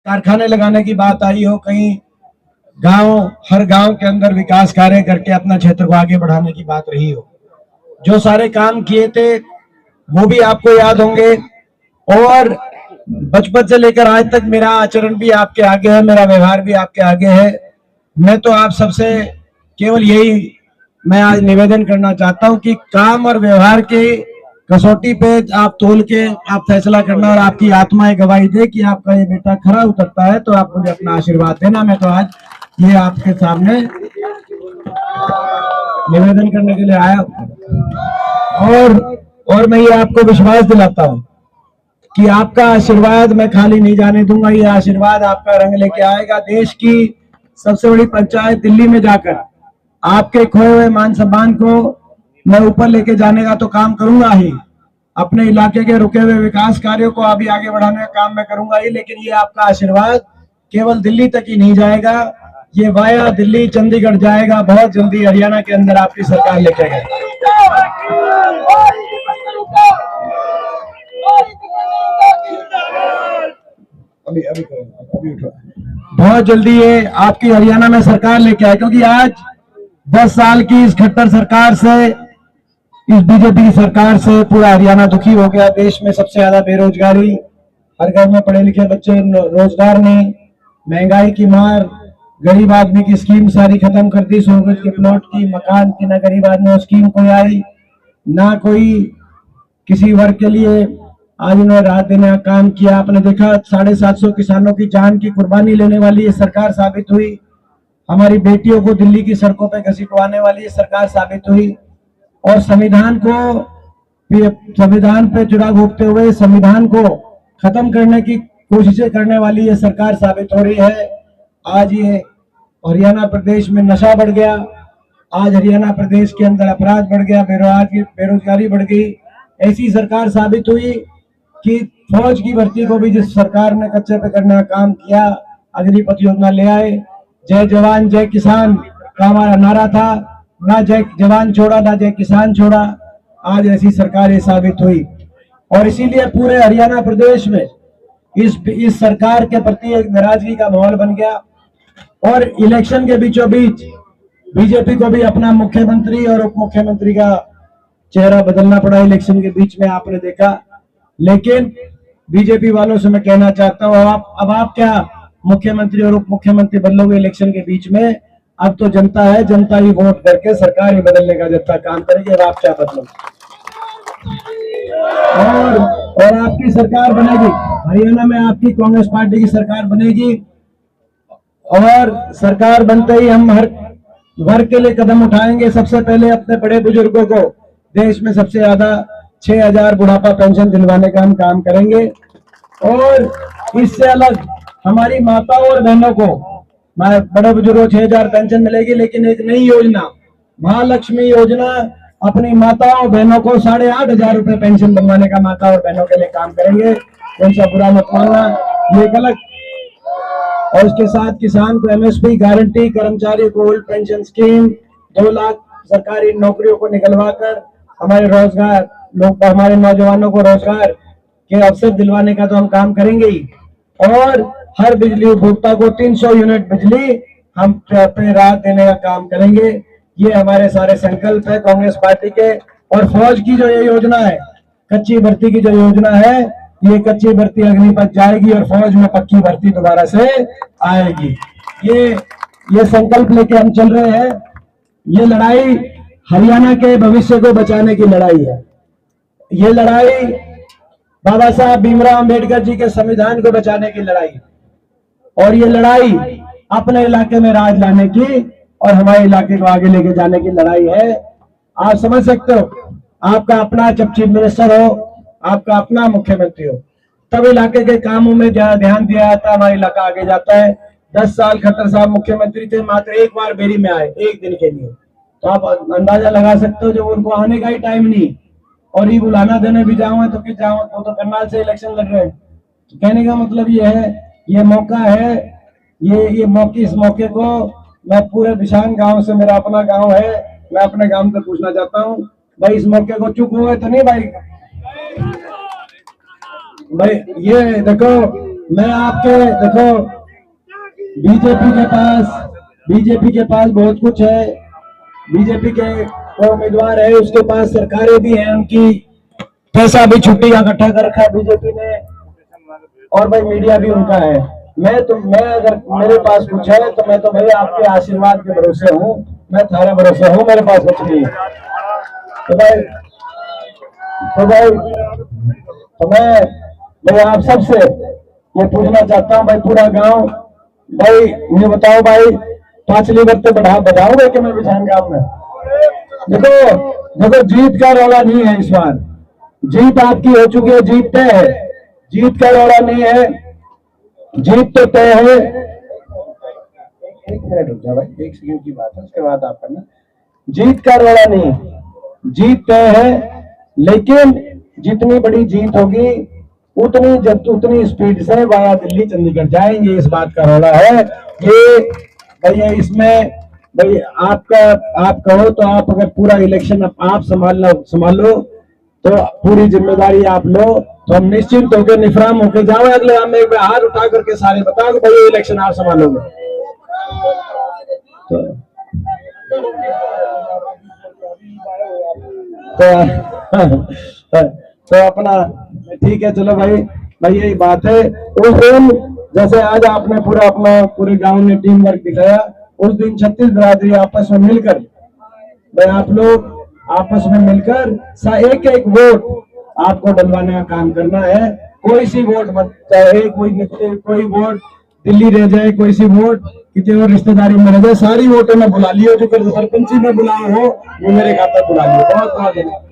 कारखाने लगाने की बात आई हो, कहीं गांव, हर गांव के अंदर विकास कार्य करके अपना क्षेत्र को आगे बढ़ाने की बात रही हो, जो सारे काम किए थे वो भी आपको याद होंगे। और बचपन से लेकर आज तक मेरा आचरण भी आपके आगे है, मेरा व्यवहार भी आपके आगे है। मैं तो आप सबसे केवल यही मैं आज निवेदन करना चाहता हूं कि काम और व्यवहार के कसौटी पे आप तोल के आप फैसला करना, और आपकी आत्माएं गवाही दे कि आपका ये बेटा खरा उतरता है तो आप मुझे अपना आशीर्वाद देना। मैं तो आज ये आपके सामने निवेदन करने के लिए आया हूं। और मैं ये आपको विश्वास दिलाता हूं कि आपका आशीर्वाद मैं खाली नहीं जाने दूंगा। ये आशीर्वाद आपका रंग लेके आएगा। देश की सबसे बड़ी पंचायत दिल्ली में जाकर आपके खोए हुए मान सम्मान को मैं ऊपर लेके जाने का तो काम करूंगा ही, अपने इलाके के रुके हुए विकास कार्यों को अभी आगे बढ़ाने का काम मैं करूंगा ही, लेकिन ये आपका आशीर्वाद केवल दिल्ली तक ही नहीं जाएगा, ये वाया दिल्ली चंडीगढ़ जाएगा। बहुत जल्दी हरियाणा के अंदर आपकी सरकार लेके आएगी। अभी उठो। बहुत जल्दी ये आपकी हरियाणा में सरकार लेके आए, क्योंकि आज 10 साल की इस खट्टर सरकार से, इस बीजेपी की सरकार से पूरा हरियाणा दुखी हो गया। देश में सबसे ज्यादा बेरोजगारी, हर घर में पढ़े लिखे बच्चे रोजगार नहीं, महंगाई की मार, गरीब आदमी की स्कीम सारी खत्म कर दी, 100 गज के प्लॉट की, मकान की, ना गरीब आदमी स्कीम कोई आई, ना कोई किसी वर्ग के लिए आज उन्होंने रात दिन का काम किया। आपने देखा 750 किसानों की जान की कुर्बानी लेने वाली ये सरकार साबित हुई। हमारी बेटियों को दिल्ली की सड़कों पे घसीटवाने वाली ये सरकार साबित हुई। और संविधान पे चुरा घोंपते हुए संविधान को खत्म करने की कोशिशें करने वाली ये सरकार साबित हो रही है। आज ये हरियाणा प्रदेश में नशा बढ़ गया, आज हरियाणा प्रदेश के अंदर अपराध बढ़ गया, बेरोजगारी बढ़ गई। ऐसी सरकार साबित हुई कि फौज की भर्ती को भी जिस सरकार ने कच्चे पे करने का काम किया, अग्निपथ योजना ले आए, जय जवान जय किसान का हमारा नारा था, ना जय जवान छोड़ा ना जय किसान छोड़ा। आज ऐसी सरकार ये साबित हुई, और इसीलिए पूरे हरियाणा प्रदेश में इस सरकार के प्रति एक नाराजगी का माहौल बन गया। और इलेक्शन के बीचों बीच बीजेपी को भी अपना मुख्यमंत्री और उप मुख्यमंत्री का चेहरा बदलना पड़ा इलेक्शन के बीच में, आपने देखा। लेकिन बीजेपी वालों से मैं कहना चाहता हूं, अब आप क्या मुख्यमंत्री और उप मुख्यमंत्री बदलोगे इलेक्शन के बीच में? अब तो जनता है, जनता ही वोट करके सरकार ही बदलने का जनता काम करेगी। अब आप क्या बदलोगे? और आपकी सरकार बनेगी हरियाणा में, आपकी कांग्रेस पार्टी की सरकार बनेगी। और सरकार बनते ही हम हर वर्ग के लिए कदम उठाएंगे। सबसे पहले अपने बड़े बुजुर्गों को देश में सबसे ज्यादा 6000 बुढ़ापा पेंशन दिलवाने का हम काम करेंगे। और इससे अलग हमारी माताओं और बहनों को, बड़े बुजुर्गों को 6000 पेंशन मिलेगी, लेकिन एक नई योजना महालक्ष्मी योजना, अपनी माताओं बहनों को 8500 रुपए पेंशन बनवाने का माता और बहनों के लिए काम करेंगे। उनसे बुरा मत मानना, ये गलत। और उसके साथ किसान को एमएसपी गारंटी, कर्मचारी को ओल्ड पेंशन स्कीम, 2 लाख सरकारी नौकरियों को निकलवा कर हमारे नौजवानों को रोजगार के अवसर दिलवाने का तो हम काम करेंगे ही। और हर बिजली उपभोक्ता को 300 यूनिट बिजली हम पे राहत देने का काम करेंगे। ये हमारे सारे संकल्प है कांग्रेस पार्टी के। और फौज की जो ये योजना है, कच्ची भर्ती की जो योजना है, ये कच्ची भर्ती अग्निपथ जाएगी और फौज में पक्की भर्ती दोबारा से आएगी। ये संकल्प लेके हम चल रहे हैं। ये लड़ाई हरियाणा के भविष्य को बचाने की लड़ाई है। ये लड़ाई बाबा साहब भीमराव अंबेडकर जी के संविधान को बचाने की लड़ाई, और ये लड़ाई अपने इलाके में राज लाने की और हमारे इलाके को आगे लेके जाने की लड़ाई है। आप समझ सकते हो, आपका अपना जब चीफ मिनिस्टर हो, आपका अपना मुख्यमंत्री हो, तब इलाके के कामों में ज्यादा ध्यान दिया जाता है, हमारा इलाका आगे जाता है। 10 साल खट्टर साहब मुख्यमंत्री थे, मात्र एक बार बेरी में आए, एक दिन के लिए, तो आप अंदाजा लगा सकते हो, जो उनको आने का ही टाइम नहीं। और ये बुलाना देने भी जाऊं तो कि जाऊं, तो करनाल से इलेक्शन लड़ रहे हैं। तो कहने का मतलब ये है, ये मौका है, इस मौके को मैं पूरे बिशान गांव से, मेरा अपना गांव है, मैं अपने गांव से पूछना चाहता हूं भाई, इस मौके को चूक हुए तो नहीं भाई? ये देखो, मैं आपके देखो बीजेपी के पास बहुत कुछ है। बीजेपी के जो उम्मीदवार है उसके पास सरकारें भी हैं, उनकी पैसा भी छुट्टी इकट्ठा कर रखा है बीजेपी ने, और भाई मीडिया भी उनका है। मैं अगर मेरे पास कुछ है तो मैं तो भाई आपके आशीर्वाद के भरोसे हूँ, मैं थारे भरोसे हूँ, मेरे पास कुछ नहीं है। तो भाई तो मैं आप सबसे ये पूछना चाहता हूँ भाई, पूरा गांव भाई ये बताओ भाई 5 लीटर तो बढ़ाओगे कि मैं बिछान गांव में? देखो जीत का रौला नहीं है इस बार, जीत आपकी हो चुकी है, जीत तय है, जीत का रौला नहीं है, जीत तो तय है। एक मिनट रुक जाओ भाई, 1 सेकंड की बात है, उसके बाद आप करना। जीत का रौला नहीं, जीत तय है, लेकिन जितनी बड़ी जीत होगी उतनी स्पीड से वाया दिल्ली चंडीगढ़ जाएंगे, इस बात का रौला है ये भैया। इसमें भाई आप कहो तो आप अगर पूरा इलेक्शन आप संभालो तो पूरी जिम्मेदारी आप लो, तो हम निश्चिंत होकर निफराम होकर जाओ अगले हम एक बार हाथ उठा करके सारे बताओ कि भाई ये इलेक्शन आप संभालोगे। तो अपना ठीक है, चलो भाई यही बात है। उस दिन जैसे आज आपने पूरा अपना पूरे गांव ने टीम वर्क दिखाया, उस दिन 36 बिरादरी आपस में मिलकर भाई आप लोग आपस में मिलकर एक एक वोट आपको डलवाने का काम करना है। कोई सी वोट मत, चाहे कोई वोट दिल्ली रह जाए, कोई सी वोट किसी और रिश्तेदारी में रह जाए, सारी वोटें में बुला लियो, जो कर सरपंची में बुलाओ हो वो मेरे खाता बुला लियो। बहुत बहुत धन्यवाद।